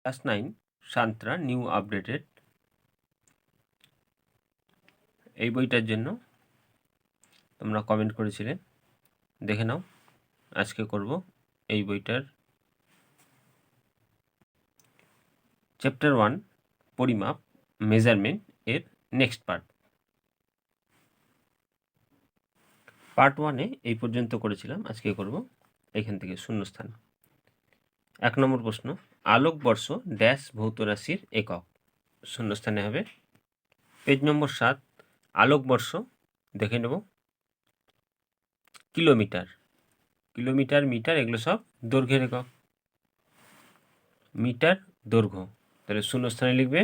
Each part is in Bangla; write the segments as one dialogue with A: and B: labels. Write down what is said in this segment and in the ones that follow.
A: ক্লাস 9 সান্ত্রা নিউ আপডেটেড এই বইটার জন্য তোমরা কমেন্ট করেছিলে, দেখে নাও। আজকে করব এই বইটার চ্যাপ্টার 1 পরিমাপ মেজারমেন্ট এর নেক্সট পার্ট 1-এ এই পর্যন্ত করেছিলাম। আজকে করব এখান থেকে শূন্যস্থান। 1 নম্বর প্রশ্ন, আলোকবর্ষ ড্যাশ ভৌত রাশির একক। শূন্যস্থানে হবে। পেজ নম্বর 7, আলোকবর্ষ দেখে নেব কিলোমিটার, কিলোমিটার, মিটার এগুলো সব দৈর্ঘ্যের একক। মিটার দৈর্ঘ্য, তাহলে শূন্যস্থানে লিখবে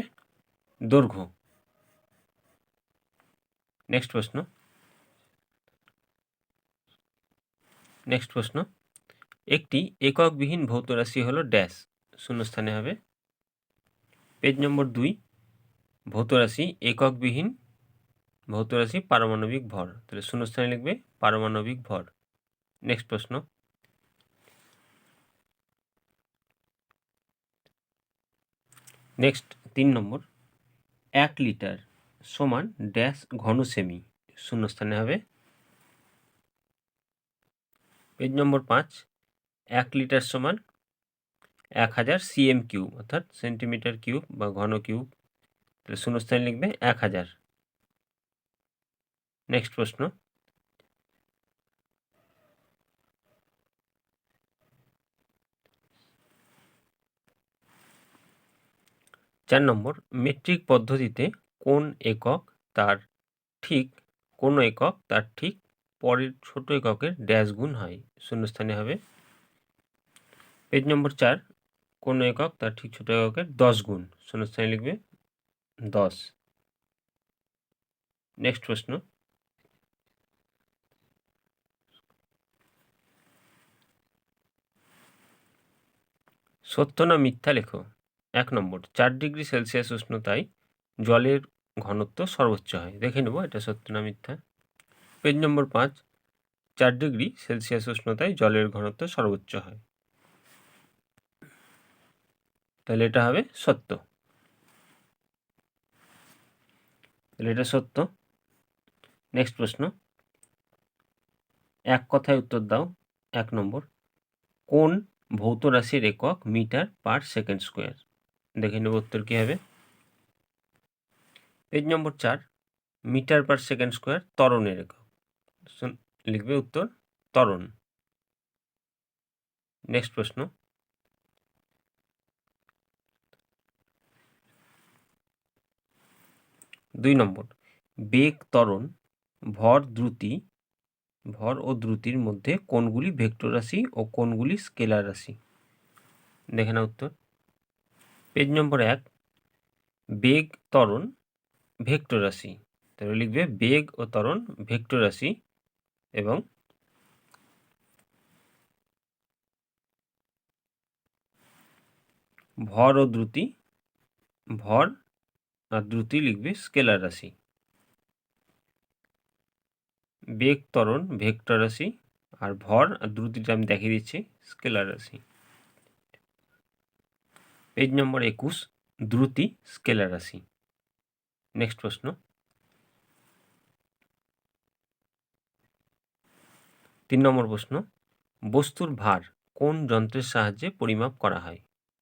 A: দৈর্ঘ্য। নেক্সট প্রশ্ন, একটি এককবিহীন ভৌত রাশি হলো ড্যাশ। শূন্যস্থানে হবে। পেজ নম্বর 2, ভৌত রাশি এককবিহীন ভৌত রাশি পারমাণবিক ভর, তাহলে শূন্যস্থানে লিখবে পারমাণবিক ভর। নেক্সট প্রশ্ন, নেক্সট 3 নম্বর, 1 লিটার সমান ড্যাশ ঘন সেমি। শূন্যস্থানে হবে। পেজ নম্বর 5, 1 লিটার সমান 1000 সিএম কিউব, অর্থাৎ সেন্টিমিটার কিউব বা ঘন কিউব, তাহলে শূন্যস্থানে লিখবে 1000। নেক্সট প্রশ্ন, 4 নম্বর, মেট্রিক পদ্ধতিতে কোন একক তার ঠিক পরের ছোট এককের ড্যাশ গুণ হয়। শূন্যস্থানে হবে। পেজ নম্বর 4, কোন একক তার ঠিক ছোট এককের 10 গুণ। শূন্যস্থানে লিখবে 10। নেক্সট প্রশ্ন, সত্য না মিথ্যা লেখো। 1 নম্বর, 4 ডিগ্রি সেলসিয়াস উষ্ণতায় জলের ঘনত্ব সর্বোচ্চ হয়। দেখে নেব এটা সত্য না মিথ্যা। পেজ নম্বর 5, 4 ডিগ্রি সেলসিয়াস উষ্ণতায় জলের ঘনত্ব সর্বোচ্চ হয়, তাহলে এটা হবে সত্য। তাহলে এটা সত্য। নেক্সট প্রশ্ন, এক কথায় উত্তর দাও। 1 নম্বর, কোন ভৌত রাশির একক মিটার পার সেকেন্ড স্কোয়ার। দেখে নেব উত্তর কী হবে। Page number 4, metre per second square ত্বরণের একক। লিখবে উত্তর ত্বরণ। নেক্সট প্রশ্ন, 2 নম্বর, বেগ, ত্বরণ, ভর ও দ্রুতির মধ্যে কোনগুলি ভেক্টর রাশি ও কোনগুলি স্কেলার রাশি। দেখে না উত্তর। পেজ নম্বর 1, বেগ, ত্বরণ ভেক্টর রাশি, তাহলে লিখবে বেগ ও ত্বরণ ভেক্টর রাশি, এবং ভর আর দ্রুতি লিখবে স্কেলার রাশি। বেগ, ত্বরণ ভেক্টর রাশি, আর ভর আর দ্রুতিটা আমি দেখিয়ে দিচ্ছি স্কেলার রাশি। পেজ নম্বর 21, দ্রুতি স্কেলার রাশি। নেক্সট প্রশ্ন, 3 নম্বর প্রশ্ন, বস্তুর ভার কোন যন্ত্রের সাহায্যে পরিমাপ করা হয়।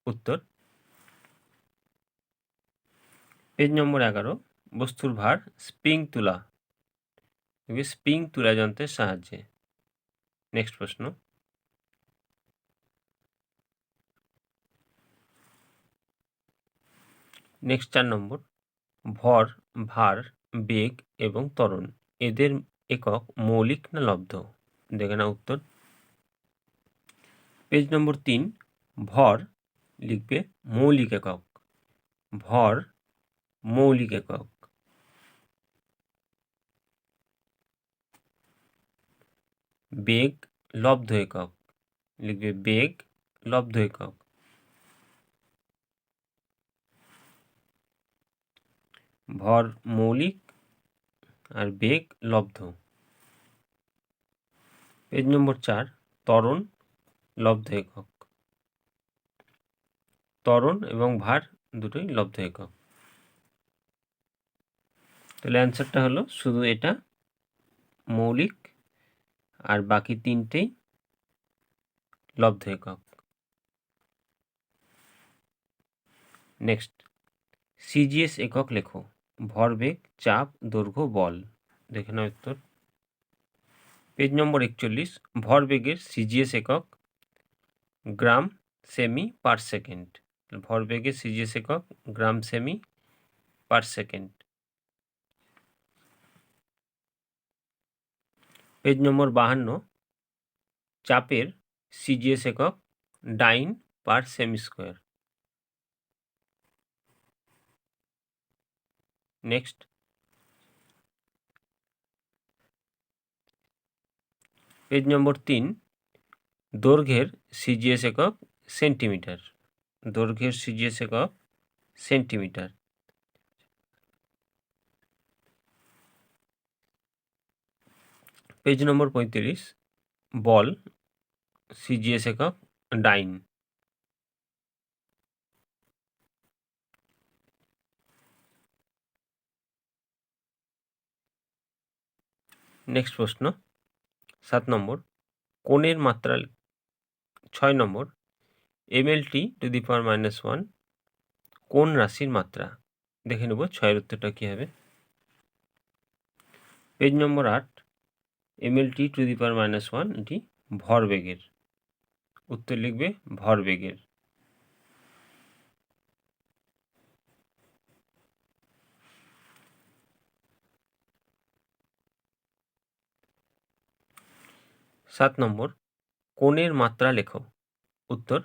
A: উত্তর, পেজ নম্বর 11, বস্তুর ভার স্প্রিং তুলা যন্ত্রের সাহায্যে। নেক্সট প্রশ্ন, নেক্সট 4 নম্বর, ভর, ভার, বেগ এবং ত্বরণ এদের একক মৌলিক না লব্ধ। দেখে না উত্তর। পেজ নম্বর 3, ভর লিখবে মৌলিক একক, ভর মৌলিক একক। বেগ লব্ধ একক, লিখবে বেগ লব্ধ একক। ভর মৌলিক আর বেগ লব্ধ। পেজ নম্বর 4, ত্বরণ লব্ধ একক। ত্বরণ এবং ভার দুটোই লব্ধ একক। তাহলে অ্যান্সারটা হলো শুধু এটা মৌলিক আর বাকি তিনটেই লব্ধ একক। নেক্সট, সিজিএস একক লেখো। ভরবেগ, চাপ, দৈর্ঘ্য, বল। দেখে নাও উত্তর। পেজ নম্বর 41, ভরবেগের সিজিএস একক গ্রাম সেমি পার সেকেন্ড। ভরবেগের সিজিএস একক গ্রাম সেমি পার সেকেন্ড। পেজ নম্বর 52, চাপের সিজিএস একক ডাইন পার সেমি স্কোয়ার। নেক্সট, পেজ নম্বর 3, দৈর্ঘ্যের সিজিএস একক সেন্টিমিটার। দৈর্ঘ্যের সিজিএস একক সেন্টিমিটার। পেজ নম্বর 35, বল সিজিএস একক ডাইন। নেক্সট প্রশ্ন 7 নম্বর, কোণের মাত্রা 6 নম্বর, mlt টু দি পাওয়ার -1 কোন রাশির মাত্রা। দেখে নেব 6-এর উত্তরটা কী হবে। Page number 8, mlt to the power -1 এটি ভরবেগের। উত্তর লিখবে ভরবেগের। সাত নম্বর, কোণের মাত্রা লেখো। উত্তর,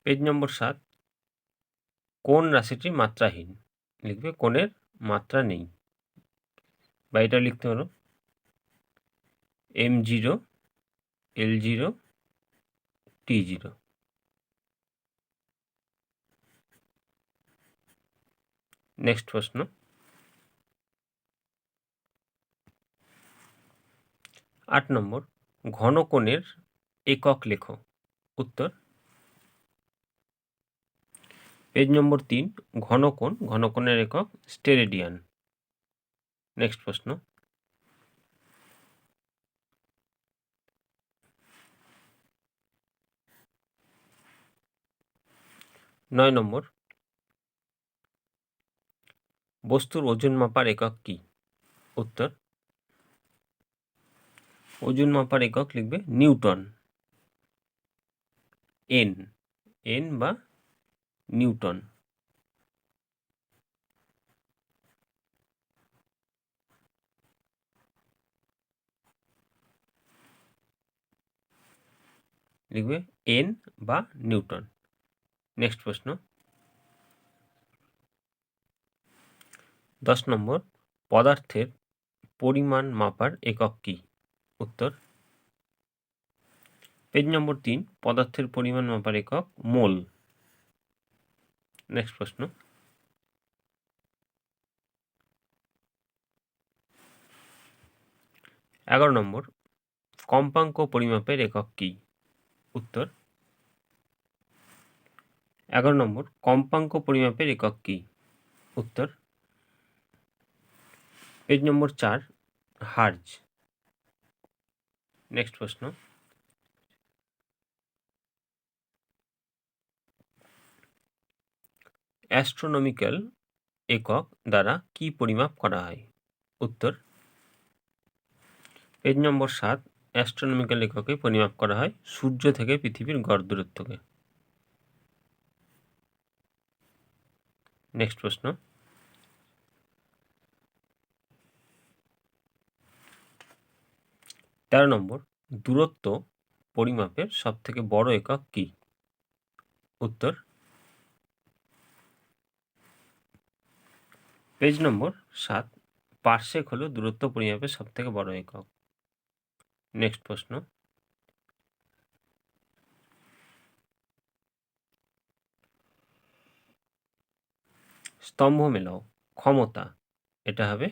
A: পেজ নম্বর 7, কোন রাশিটি মাত্রাহীন। লিখবে কোণের মাত্রা নেই, বা এটা লিখতে হলো m0, l0, t0। নেক্সট প্রশ্ন 8 নম্বর, ঘনকোণের একক লেখো। উত্তর, পেজ নম্বর 3, ঘনকোণ, ঘনকোণের একক স্টেরেডিয়ান। নেক্সট প্রশ্ন 9 নম্বর, বস্তুর ওজন মাপার একক কি। উত্তর, ওজন মাপার একক লিখবে নিউটন, এন বা নিউটন। লিখবে এন বা নিউটন। নেক্সট প্রশ্ন 10 নম্বর, পদার্থের পরিমাণ মাপার একক কি। উত্তর, পেজ নম্বর 3, পদার্থের পরিমাণ মাপার একক মোল। নেক্সট প্রশ্ন 11 নম্বর, কম্পাঙ্ক পরিমাপের একক কি। উত্তর, 11 নম্বর, কম্পাঙ্ক পরিমাপের একক কি। উত্তর, পেজ নম্বর 4, হার্জ। নেক্সট প্রশ্ন অ্যাস্ট্রোনমিক্যাল একক দ্বারা কি পরিমাপ করা হয়। উত্তর, পেজ নম্বর 7, অ্যাস্ট্রোনমিক্যাল এককে পরিমাপ করা হয় সূর্য থেকে পৃথিবীর গড় দূরত্বকে। নেক্সট প্রশ্ন 13 নম্বর, দূরত্ব পরিমাপের সবথেকে বড় একক কি। উত্তর, পেজ নম্বর 7, পারসেক হলো দূরত্ব পরিমাপের সবথেকে বড় একক। নেক্সট প্রশ্ন স্তম্ভ মেলাও, ক্ষমতা, এটা হবে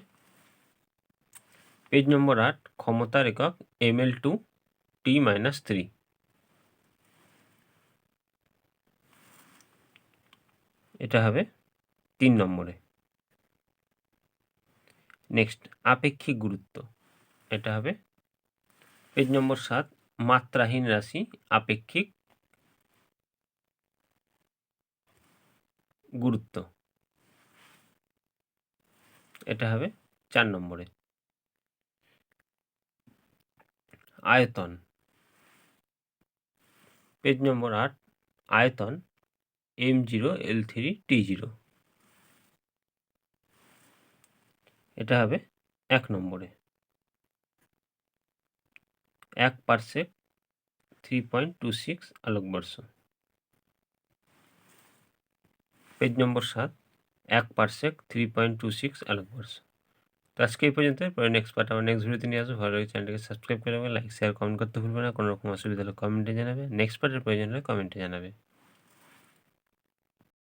A: পেজ নম্বর 8, ক্ষমতার একক ml/t - 3। এটা হবে 3 নম্বরে। নেক্সট আপেক্ষিক গুরুত্ব, এটা হবে পেজ নম্বর 7, মাত্রাহীন রাশি আপেক্ষিক গুরুত্ব, এটা হবে 4 নম্বরে। আয়তন, পেজ নম্বর 8, আয়তন m0 l3 t0, এটা হবে 1 নম্বরে। 1 পারসেক 3.26 আলোকবর্ষ, পেজ নম্বর 7, 1 পারসেক 3.26 আলোকবর্ষ। তো আজকে এই পর্যন্ত। পরে নেক্সট পার্ট আবার নেক্সট ভিডিওতে নিয়ে আসবো। ভালো লাগে চ্যানেলটাকে সাবস্ক্রাইব করে রাখবেন, লাইক শেয়ার কমেন্ট করতে ভুলবেন না। কোনো রকম অসুবিধা হলে কমেন্টে জানাবে। নেক্সট পার্টের প্রয়োজন হলে কমেন্টে জানাবে।